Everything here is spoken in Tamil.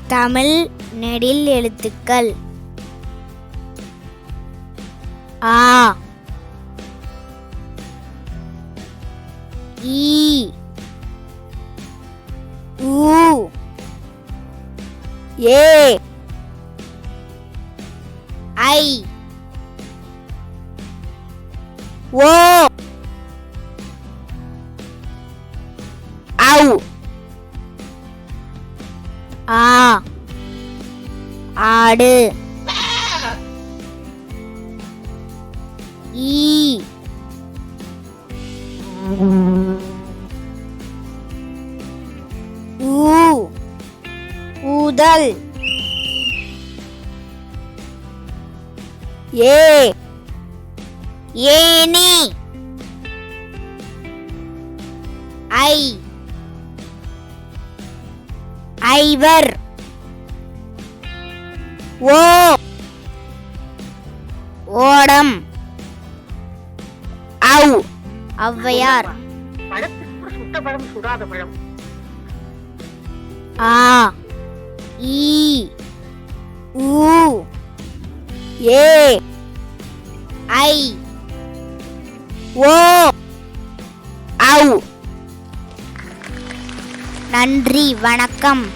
தமிழ் நெடில் எழுத்துக்கள் ஆ, ஈ, ஊ, ஏ, ஐ, ஓ, ஔ. ஆ, ஆடு. ஈ, ஊ, ஊதல். ஏ, ஏனி. ஐ, ஐவர். ஓ, ஓடம். ஔ, ஔவையார். பழத்துக்கு சுட்ட பழம் சுடாத பழம். ஆ, ஈ, ஊ, ஏ, ஐ, ஓ, ஔ. நன்றி, வணக்கம்.